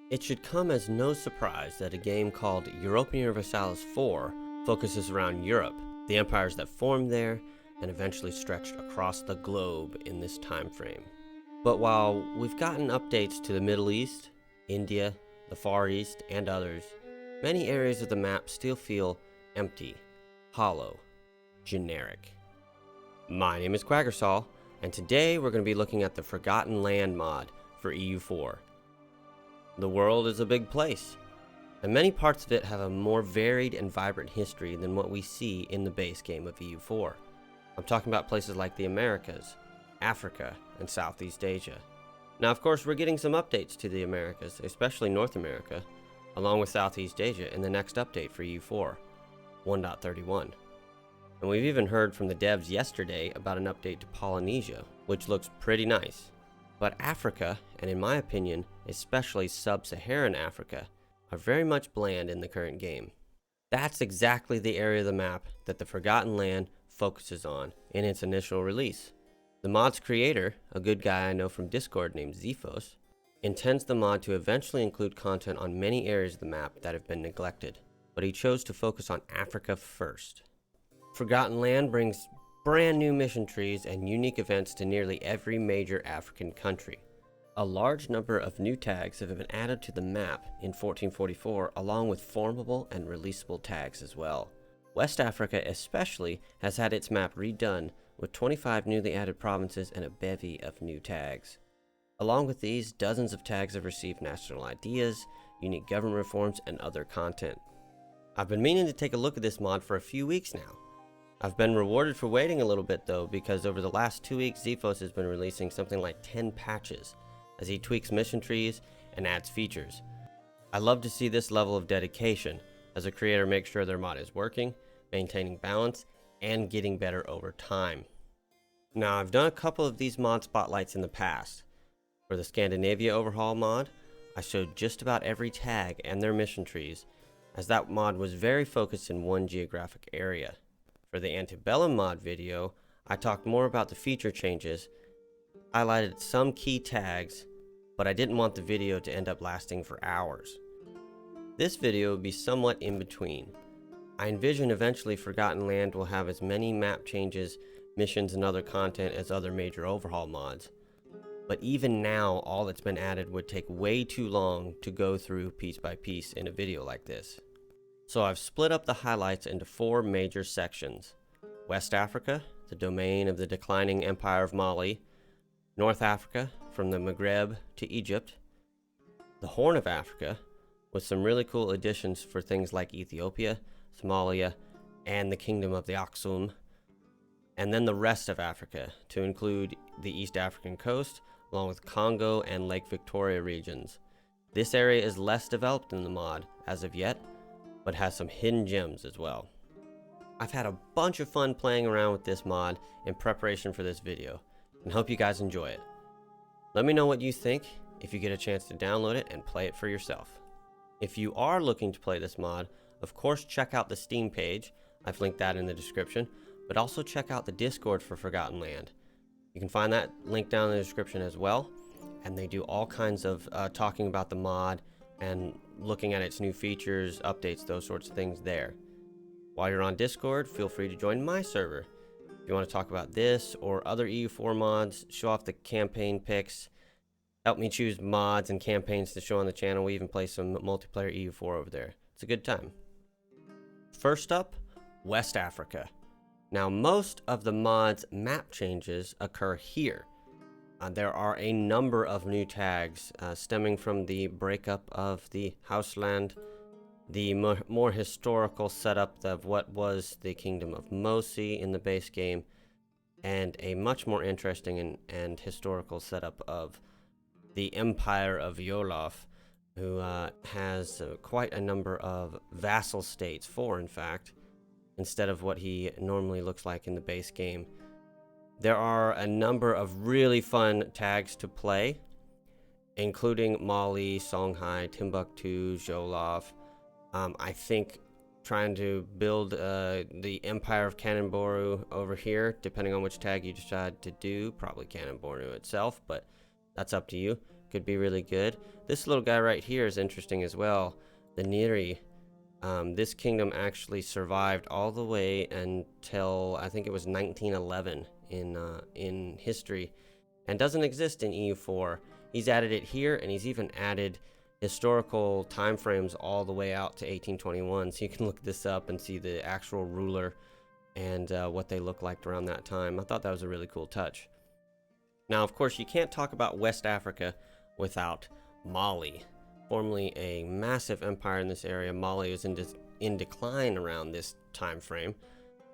It should come as no surprise that a game called Europa Universalis IV focuses around Europe, the empires that formed there, and eventually stretched across the globe in this time frame. But while we've gotten updates to the Middle East, India, the Far East, and others, many areas of the map still feel empty, hollow, generic. My name is Quagersall, and today we're going to be looking at the Forgotten Land mod for EU4. The world is a big place, and many parts of it have a more varied and vibrant history than what we see in the base game of EU4. I'm talking about places like the Americas, Africa, and Southeast Asia. Now, of course, we're getting some updates to the Americas, especially North America, along with Southeast Asia in the next update for EU4, 1.31. And we've even heard from the devs yesterday about an update to Polynesia, which looks pretty nice. But Africa, and in my opinion, especially sub-Saharan Africa, are very much bland in the current game. That's exactly the area of the map that the Forgotten Land focuses on in its initial release. The mod's creator, a good guy I know from Discord named Zephos, intends the mod to eventually include content on many areas of the map that have been neglected, but he chose to focus on Africa first. Forgotten Land brings brand new mission trees and unique events to nearly every major African country. A large number of new tags have been added to the map in 1444, along with formable and releasable tags as well. West Africa especially has had its map redone with 25 newly added provinces and a bevy of new tags. Along with these, dozens of tags have received national ideas, unique government reforms, and other content. I've been meaning to take a look at this mod for a few weeks now. I've been rewarded for waiting a little bit though, because over the last 2 weeks Zephos has been releasing something like 10 patches as he tweaks mission trees and adds features. I love to see this level of dedication as a creator make sure their mod is working, maintaining balance, and getting better over time. Now, I've done a couple of these mod spotlights in the past. For the Scandinavia Overhaul mod, I showed just about every tag and their mission trees, as that mod was very focused in one geographic area. For the Antebellum mod video, I talked more about the feature changes, highlighted some key tags, but I didn't want the video to end up lasting for hours. This video will be somewhat in between. I envision eventually Forgotten Land will have as many map changes, missions, and other content as other major overhaul mods. But even now, all that's been added would take way too long to go through piece by piece in a video like this. So I've split up the highlights into 4 major sections. West Africa, the domain of the declining Empire of Mali. North Africa, from the Maghreb to Egypt. The Horn of Africa, with some really cool additions for things like Ethiopia, Somalia, and the Kingdom of the Aksum. And then the rest of Africa, to include the East African coast, along with Congo and Lake Victoria regions. This area is less developed in the mod as of yet, but has some hidden gems as well. I've had a bunch of fun playing around with this mod in preparation for this video, and hope you guys enjoy it. Let me know what you think if you get a chance to download it and play it for yourself. If you are looking to play this mod, of course check out the Steam page, I've linked that in the description, but also check out the Discord for Forgotten Land. You can find that link down in the description as well, and they do all kinds of talking about the mod and looking at its new features, updates, those sorts of things there. While you're on Discord, feel free to join my server. If you want to talk about this or other EU4 mods, show off the campaign picks, help me choose mods and campaigns to show on the channel. We even play some multiplayer EU4 over there. It's a good time. First up, West Africa. Now, most of the mod's map changes occur here. There are a number of new tags stemming from the breakup of the Houseland, the more historical setup of what was the Kingdom of Mosi in the base game, and a much more interesting and historical setup of the Empire of Yolof, who has quite a number of vassal states, 4 in fact, instead of what he normally looks like in the base game. There are a number of really fun tags to play, including Mali, Songhai, Timbuktu, Jolof. I think trying to build the Empire of Kanemboru over here, depending on which tag you decide to do, probably Kanemboru itself, but that's up to you. could be really good. This little guy right here is interesting as well. The Neri. This kingdom actually survived all the way until I think it was 1911 in history, and doesn't exist in EU4. He's added it here, and he's even added historical time frames all the way out to 1821. So you can look this up and see the actual ruler and what they look like around that time. I thought that was a really cool touch. Now, of course, you can't talk about West Africa without Mali. Formerly a massive empire in this area, Mali was in decline around this time frame.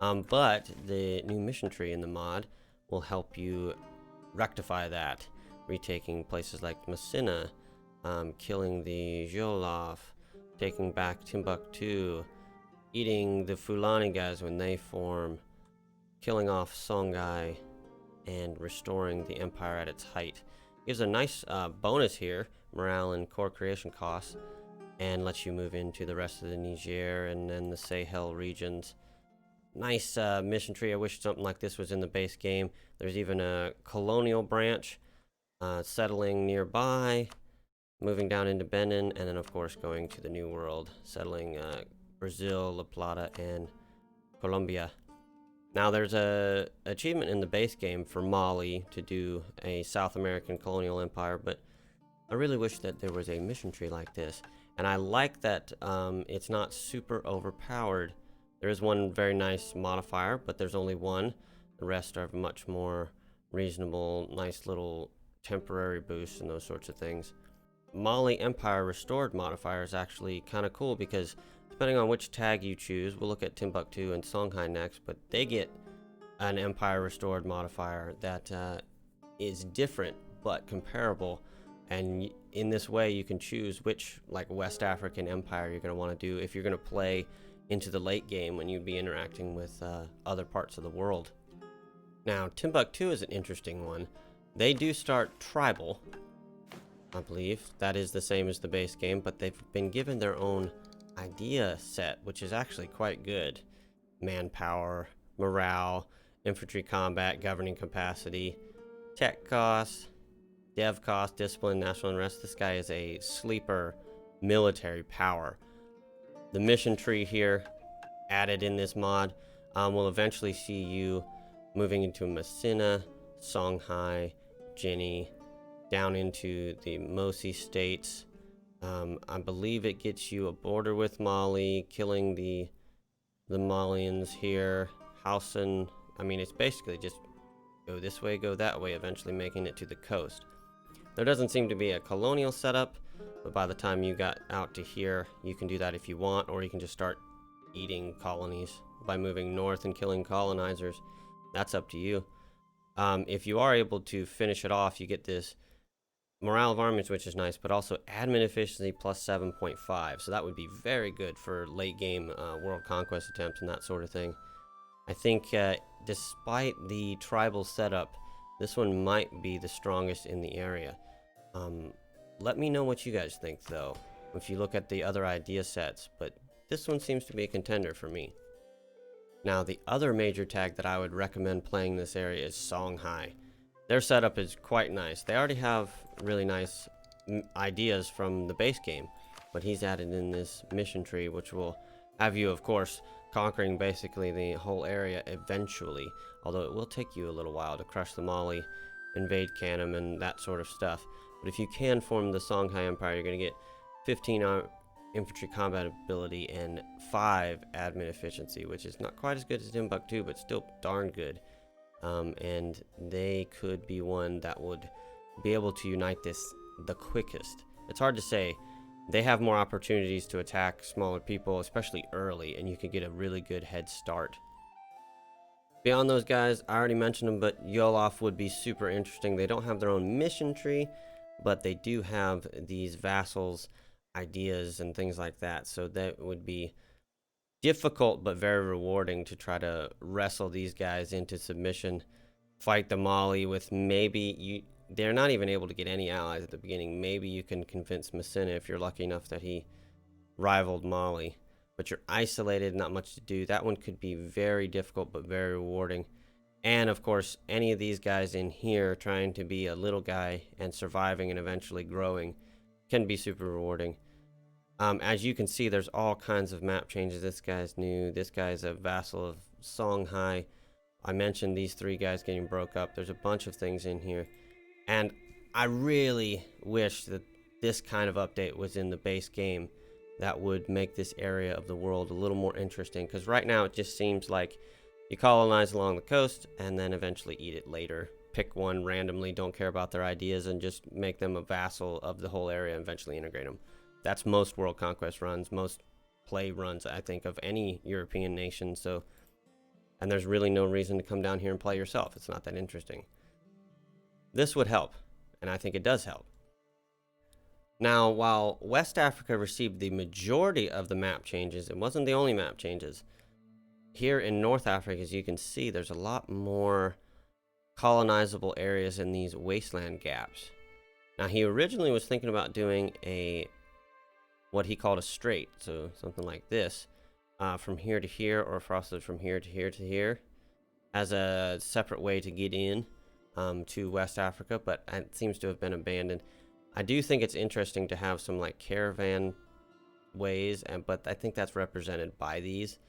But the new mission tree in the mod will help you rectify that, retaking places like Messina, killing the Jolof, taking back Timbuktu, eating the Fulani guys when they form, killing off Songhai, and restoring the empire at its height. Gives a nice bonus here, morale and core creation costs, and lets you move into the rest of the Niger and then the Sahel regions. Nice mission tree. I wish something like this was in the base game. There's even a colonial branch settling nearby, moving down into Benin, and then of course going to the New World, settling Brazil, La Plata, and Colombia. Now there's a achievement in the base game for Mali to do a South American colonial empire, but I really wish that there was a mission tree like this. And I like that it's not super overpowered. There is one very nice modifier, but there's only one. The rest are much more reasonable, nice little temporary boosts and those sorts of things. Mali Empire Restored modifier is actually kind of cool because depending on which tag you choose, we'll look at Timbuktu and Songhai next, but they get an Empire Restored modifier that is different but comparable. And in this way, you can choose which like West African empire you're going to want to do if you're going to play into the late game when you'd be interacting with other parts of the world. Now, Timbuktu is an interesting one. They do start tribal, I believe. That is the same as the base game, but they've been given their own idea set, which is actually quite good. Manpower, morale, infantry combat, governing capacity, tech costs, dev cost, discipline, national unrest. This guy is a sleeper military power. The mission tree here, added in this mod, will eventually see you moving into Messina, Songhai, Guinea, down into the Mosi states. I believe it gets you a border with Mali, killing the Malians here. Hausen, I mean, it's basically just go this way, go that way, eventually making it to the coast. There doesn't seem to be a colonial setup, but by the time you got out to here, you can do that if you want, or you can just start eating colonies by moving north and killing colonizers. That's up to you. If you are able to finish it off, you get this morale of armies, which is nice, but also admin efficiency plus 7.5. So that would be very good for late game world conquest attempts and that sort of thing. I think despite the tribal setup, this one might be the strongest in the area. Let me know what you guys think, though, if you look at the other idea sets, but this one seems to be a contender for me. Now, the other major tag that I would recommend playing this area is Songhai. Their setup is quite nice. They already have really nice ideas from the base game, but he's added in this mission tree, which will have you, of course, conquering basically the whole area eventually, although it will take you a little while to crush the Mali, invade Kanem, and that sort of stuff. But if you can form the Songhai Empire, you're going to get 15 infantry combat ability and 5 admin efficiency, which is not quite as good as Timbuktu, but still darn good. And they could be one that would be able to unite this the quickest. It's hard to say. They have more opportunities to attack smaller people, especially early, and you can get a really good head start. Beyond those guys, I already mentioned them, but Jolof would be super interesting. They don't have their own mission tree, but they do have these vassals, ideas, and things like that. So that would be difficult, but very rewarding to try to wrestle these guys into submission. Fight the Mali with they're not even able to get any allies at the beginning. Maybe you can convince Messina if you're lucky enough that he rivaled Mali. But you're isolated, not much to do. That one could be very difficult, but very rewarding. And of course, any of these guys in here trying to be a little guy and surviving and eventually growing can be super rewarding. As you can see, there's all kinds of map changes. This guy's new. This guy's a vassal of Songhai. I mentioned these 3 guys getting broke up. There's a bunch of things in here. And I really wish that this kind of update was in the base game. That would make this area of the world a little more interesting. Because right now it just seems like you colonize along the coast and then eventually eat it later. Pick one randomly, don't care about their ideas, and just make them a vassal of the whole area and eventually integrate them. That's most world conquest runs, most play runs, I think, of any European nation. So, and there's really no reason to come down here and play yourself. It's not that interesting. This would help, and I think it does help. Now, while West Africa received the majority of the map changes, it wasn't the only map changes. Here in North Africa, as you can see, there's a lot more colonizable areas in these wasteland gaps. Now, he originally was thinking about doing what he called a strait, so something like this, from here to here, or frosted from here to here to here, as a separate way to get in to West Africa, but it seems to have been abandoned. I do think it's interesting to have some like caravan ways, but I think that's represented by these.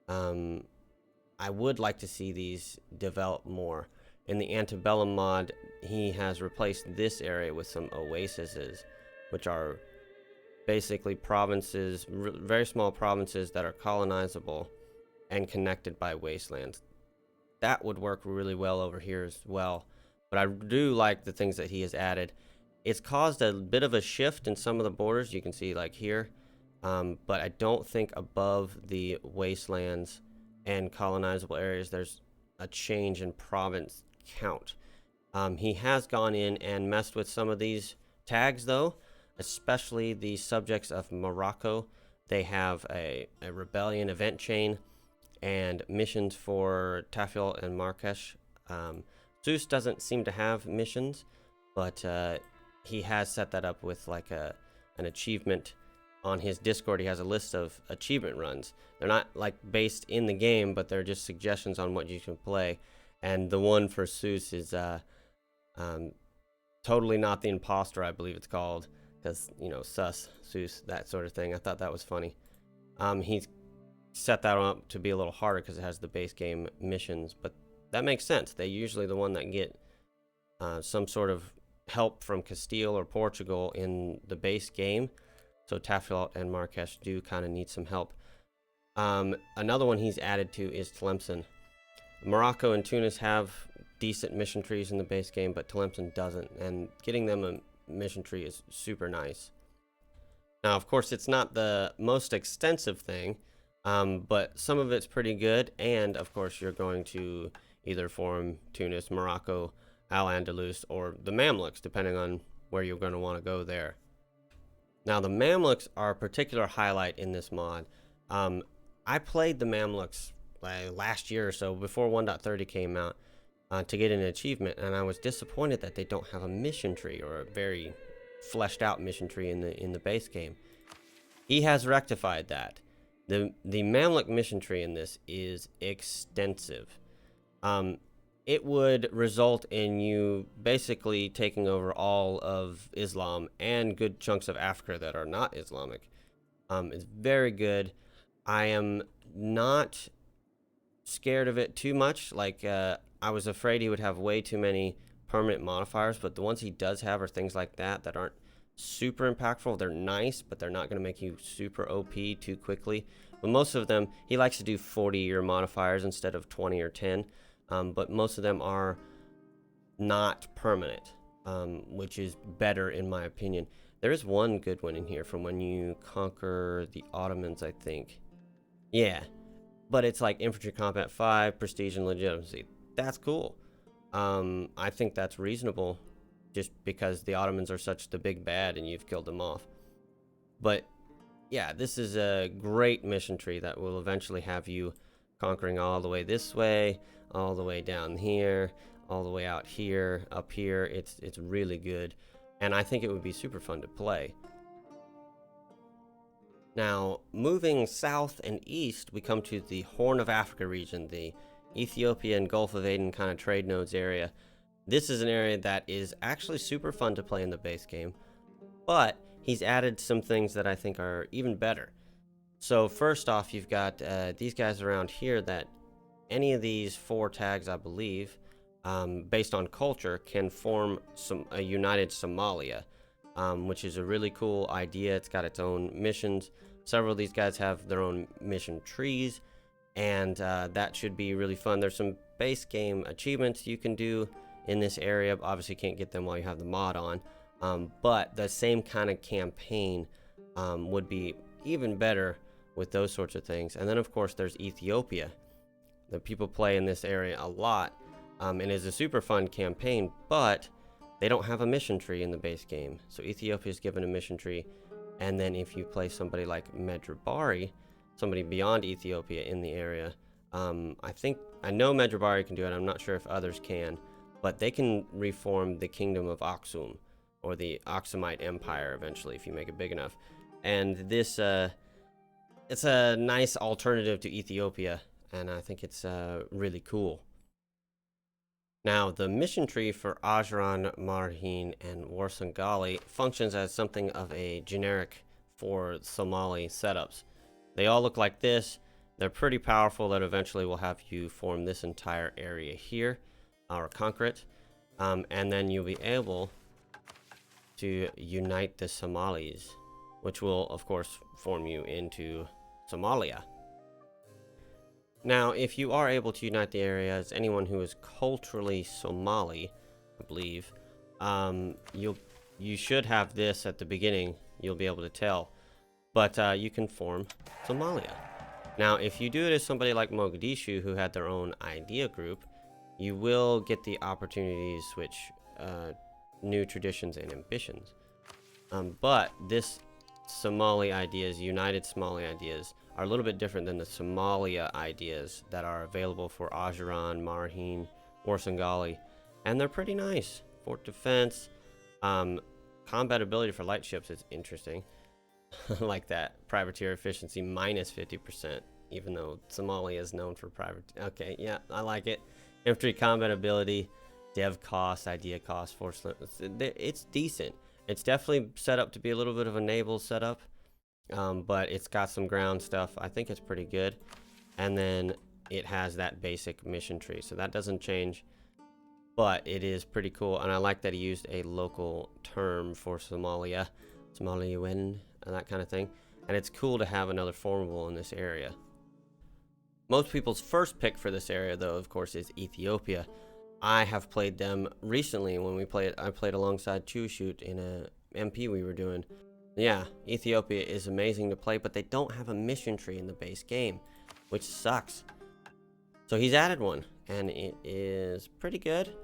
I would like to see these develop more. In the Antebellum mod, he has replaced this area with some oases, which are basically provinces, very small provinces that are colonizable and connected by wastelands. That would work really well over here as well. But I do like the things that he has added. It's caused a bit of a shift in some of the borders, you can see like here. But I don't think above the wastelands and colonizable areas there's a change in province count. He has gone in and messed with some of these tags though, especially the subjects of Morocco. They have a rebellion event chain and missions for Tafil and Marrakesh. Zeus doesn't seem to have missions, but he has set that up with like an achievement. On his Discord, he has a list of achievement runs. They're not like based in the game, but they're just suggestions on what you can play. And the one for Zeus is totally not the imposter, I believe it's called, because sus, Zeus, that sort of thing. I thought that was funny. He's set that up to be a little harder because it has the base game missions, but that makes sense. They're usually the one that get some sort of help from Castile or Portugal in the base game. So Tafil and Marrakesh do kind of need some help. Another one he's added to is Tlemcen. Morocco and Tunis have decent mission trees in the base game, but Tlemcen doesn't, and getting them a mission tree is super nice. Now, of course, it's not the most extensive thing, but some of it's pretty good, and of course, you're going to either form Tunis, Morocco, Al-Andalus, or the Mamluks, depending on where you're going to want to go there. Now, the Mamluks are a particular highlight in this mod. I played the Mamluks last year or so, before 1.30 came out, to get an achievement, and I was disappointed that they don't have a mission tree, or a very fleshed out mission tree in the base game. He has rectified that. The Mamluk mission tree in this is extensive. It would result in you basically taking over all of Islam and good chunks of Africa that are not Islamic. It's very good. I am not scared of it too much. Like, I was afraid he would have way too many permanent modifiers, but the ones he does have are things like that aren't super impactful. They're nice, but they're not going to make you super OP too quickly. But most of them, he likes to do 40-year modifiers instead of 20 or 10. But most of them are not permanent, which is better in my opinion. There is one good one in here from when you conquer the Ottomans, I think. Yeah, but it's like infantry combat 5, prestige and legitimacy. That's cool. I think that's reasonable just because the Ottomans are such the big bad and you've killed them off. But yeah, this is a great mission tree that will eventually have you conquering all the way this way, all the way down here, all the way out here, up here. It's really good, and I think it would be super fun to play. Now, moving south and east, we come to the Horn of Africa region, the Ethiopia and Gulf of Aden kind of trade nodes area. This is an area that is actually super fun to play in the base game, but he's added some things that I think are even better. So first off, you've got these guys around here that any of these 4 tags, I believe, based on culture, can form a united Somalia, which is a really cool idea. It's got its own missions. Several of these guys have their own mission trees, and that should be really fun. There's some base game achievements you can do in this area. Obviously, you can't get them while you have the mod on, but the same kind of campaign would be even better with those sorts of things. And then, of course, there's Ethiopia. The people play in this area a lot, and it's a super fun campaign, but they don't have a mission tree in the base game. So Ethiopia is given a mission tree, and then if you play somebody like Medrabari, somebody beyond Ethiopia in the area, I know Medrabari can do it. I'm not sure if others can, but they can reform the kingdom of Aksum, or the Aksumite Empire eventually if you make it big enough. And this it's a nice alternative to Ethiopia, and I think it's really cool. Now, the mission tree for Ajran, Marhin, and Warsangali functions as something of a generic for Somali setups. They all look like this. They're pretty powerful. That eventually will have you form this entire area here, or conquer it, and then you'll be able to unite the Somalis, which will, of course, form you into Somalia. Now, if you are able to unite the areas, anyone who is culturally Somali, I believe, you should have this at the beginning. You'll be able to tell, but you can form Somalia. Now, if you do it as somebody like Mogadishu, who had their own idea group, you will get the opportunity to switch new traditions and ambitions. But this Somali ideas, United Somali ideas, are a little bit different than the Somalia ideas that are available for Ajran, Marhin, Warsangali, and they're pretty nice. Fort defense, combat ability for light ships is interesting. Like that privateer efficiency minus 50%, even though Somalia is known for private. Okay, yeah, I like it. Infantry combat ability, dev cost, idea cost, force limit. It's decent. It's definitely set up to be a little bit of a naval setup, but it's got some ground stuff. I think it's pretty good. And then it has that basic mission tree, so that doesn't change, but it is pretty cool. And I like that he used a local term for Somalia, Somalian, and that kind of thing. And it's cool to have another formable in this area. Most people's first pick for this area, though, of course, is Ethiopia. I have played them recently when we played. I played alongside Chushoot in a MP we were doing. Yeah, Ethiopia is amazing to play, but they don't have a mission tree in the base game, which sucks. So he's added one, and it is pretty good.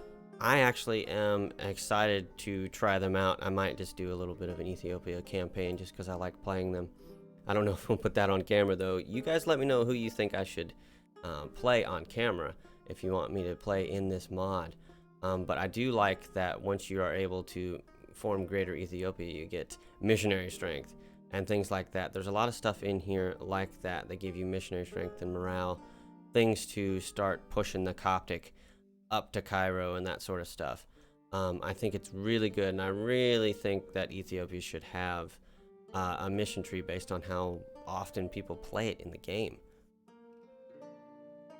I actually am excited to try them out. I might just do a little bit of an Ethiopia campaign just because I like playing them. I don't know if we'll put that on camera, though. You guys let me know who you think I should play on camera if you want me to play in this mod. But I do like that once you are able to form Greater Ethiopia, you get missionary strength and things like that. There's a lot of stuff in here like that that give you missionary strength and morale, things to start pushing the Coptic up to Cairo and that sort of stuff. I think it's really good, and I really think that Ethiopia should have a mission tree based on how often people play it in the game.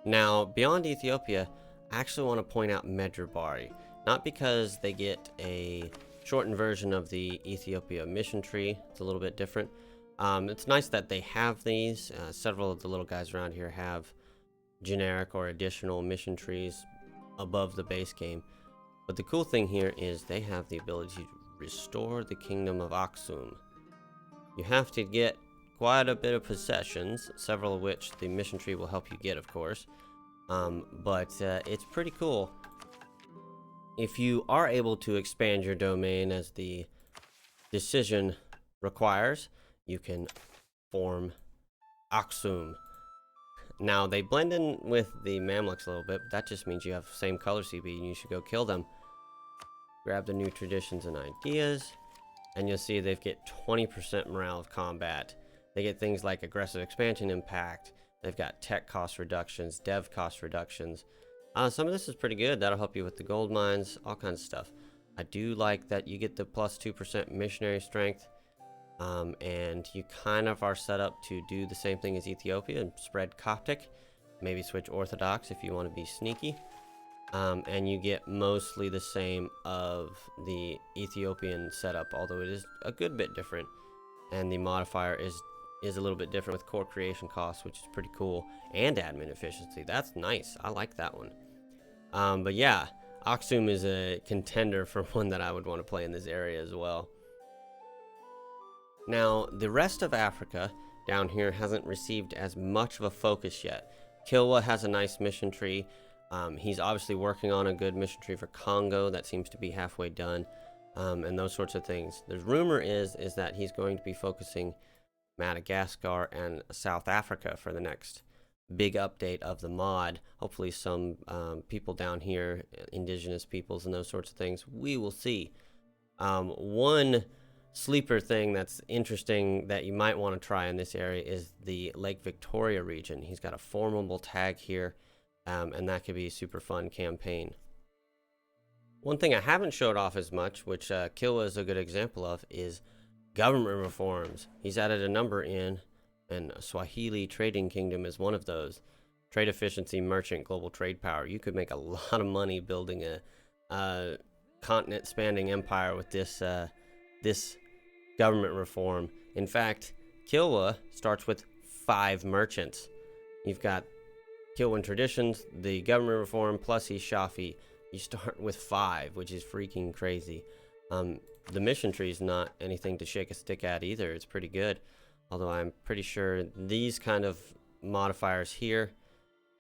Now, beyond Ethiopia, I actually want to point out Medrabari, not because they get a shortened version of the Ethiopia mission tree. It's a little bit different. It's nice that they have these. Several of the little guys around here have generic or additional mission trees above the base game. But the cool thing here is they have the ability to restore the kingdom of Aksum. You have to get quite a bit of possessions, several of which the mission tree will help you get, of course. But it's pretty cool. If you are able to expand your domain as the decision requires, you can form Aksum. Now, they blend in with the Mamluks a little bit, but that just means you have the same color CB and you should go kill them. Grab the new traditions and ideas, and you'll see they get 20% morale of combat. They get things like aggressive expansion impact. They've got tech cost reductions, dev cost reductions. Some of this is pretty good. That'll help you with the gold mines, all kinds of stuff. I do like that you get the plus 2% missionary strength. And you kind of are set up to do the same thing as Ethiopia and spread Coptic. Maybe switch Orthodox if you want to be sneaky. And you get mostly the same of the Ethiopian setup, although it is a good bit different. And the modifier is a little bit different with core creation costs, which is pretty cool. And admin efficiency. That's nice. I like that one. But yeah, Aksum is a contender for one that I would want to play in this area as well. Now, the rest of Africa down here hasn't received as much of a focus yet. Kilwa has a nice mission tree. He's obviously working on a good mission tree for Congo that seems to be halfway done, and those sorts of things. The rumor is that he's going to be focusing Madagascar and South Africa for the next big update of the mod. Hopefully some people down here, indigenous peoples and those sorts of things, we will see. One sleeper thing that's interesting that you might want to try in this area is the Lake Victoria region. He's got a formidable tag here, and that could be a super fun campaign. One thing I haven't showed off as much, which Kilwa is a good example of, is government reforms. He's added a number in, and Swahili Trading Kingdom is one of those. Trade efficiency, merchant, global trade power. You could make a lot of money building a continent-spanning empire with this government reform. In fact, Kilwa starts with 5 merchants. You've got Kilwan traditions, the government reform, plus he's Shafi. You start with 5, which is freaking crazy. The mission tree is not anything to shake a stick at either. It's pretty good. Although I'm pretty sure these kind of modifiers here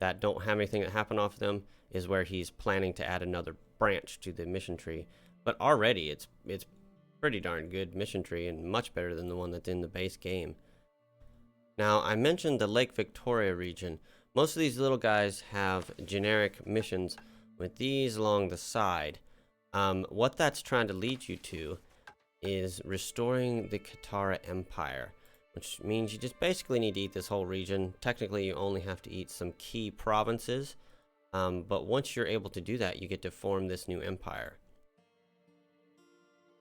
that don't have anything that happen off them is where he's planning to add another branch to the mission tree. But already it's pretty darn good mission tree and much better than the one that's in the base game. Now, I mentioned the Lake Victoria region. Most of these little guys have generic missions with these along the side. What that's trying to lead you to is restoring the Katara Empire, which means you just basically need to eat this whole region. Technically, you only have to eat some key provinces, but once you're able to do that, you get to form this new empire.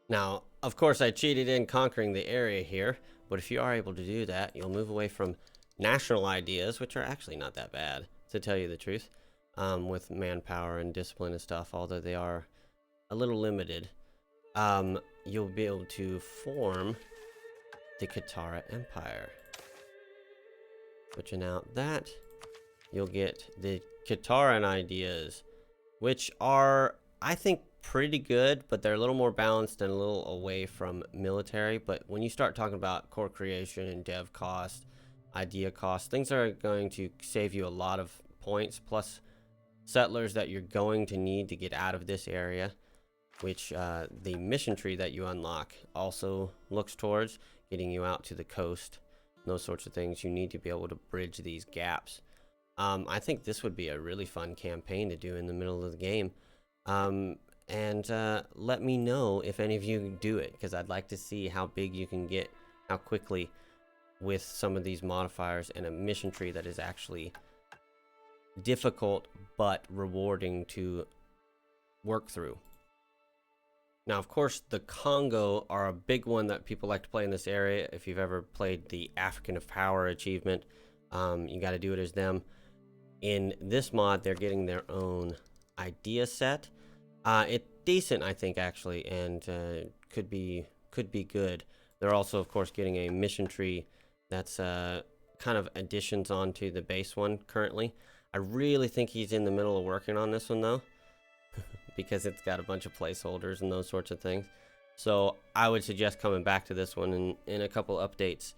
Now, of course, I cheated in conquering the area here, but if you are able to do that, you'll move away from national ideas, which are actually not that bad, to tell you the truth, with manpower and discipline and stuff, although they are a little limited. You'll be able to form the Katara Empire. Switching out that, you'll get the Kataran ideas, which are, I think, pretty good, but they're a little more balanced and a little away from military. But when you start talking about core creation and dev cost, idea cost, things are going to save you a lot of points, plus settlers that you're going to need to get out of this area, which the mission tree that you unlock also looks towards getting you out to the coast. Those sorts of things. You need to be able to bridge these gaps. I think this would be a really fun campaign to do in the middle of the game. And let me know if any of you do it, because I'd like to see how big you can get, how quickly, with some of these modifiers and a mission tree that is actually difficult but rewarding to work through. Now, of course, the Congo are a big one that people like to play in this area. If you've ever played the African of Power achievement, you got to do it as them. In this mod, they're getting their own idea set. It's decent, I think, actually, and could be good. They're also, of course, getting a mission tree that's kind of additions onto the base one currently. I really think he's in the middle of working on this one, though, because it's got a bunch of placeholders and those sorts of things. So I would suggest coming back to this one in a couple updates,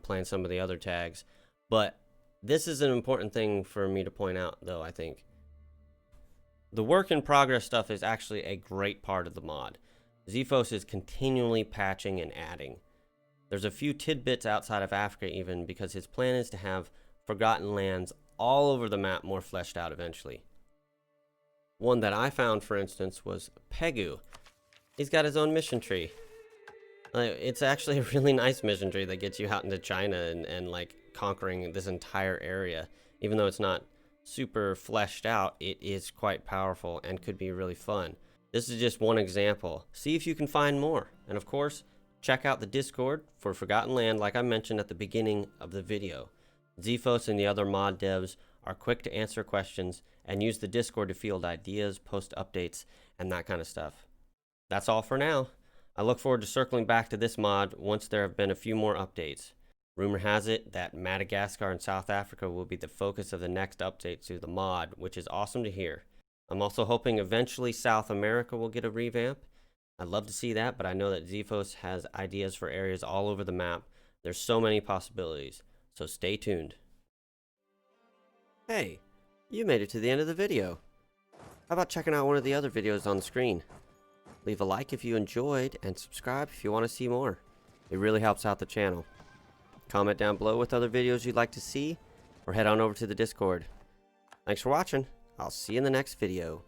playing some of the other tags. But this is an important thing for me to point out, though, I think. The work in progress stuff is actually a great part of the mod. Zephos is continually patching and adding. There's a few tidbits outside of Africa even, because his plan is to have Forgotten Lands all over the map more fleshed out eventually. One that I found, for instance, was Pegu. He's got his own mission tree. It's actually a really nice mission tree that gets you out into China and like conquering this entire area. Even though it's not super fleshed out, it is quite powerful and could be really fun. This is just one example. See if you can find more. And of course, check out the Discord for Forgotten Land like I mentioned at the beginning of the video. Zephos and the other mod devs are quick to answer questions and use the Discord to field ideas, post updates, and that kind of stuff. That's all for now. I look forward to circling back to this mod once there have been a few more updates. Rumor has it that Madagascar and South Africa will be the focus of the next update to the mod, which is awesome to hear. I'm also hoping eventually South America will get a revamp. I'd love to see that, but I know that Zephos has ideas for areas all over the map. There's so many possibilities, so stay tuned. Hey, you made it to the end of the video. How about checking out one of the other videos on the screen? Leave a like if you enjoyed, and subscribe if you want to see more. It really helps out the channel. Comment down below with other videos you'd like to see, or head on over to the Discord. Thanks for watching. I'll see you in the next video.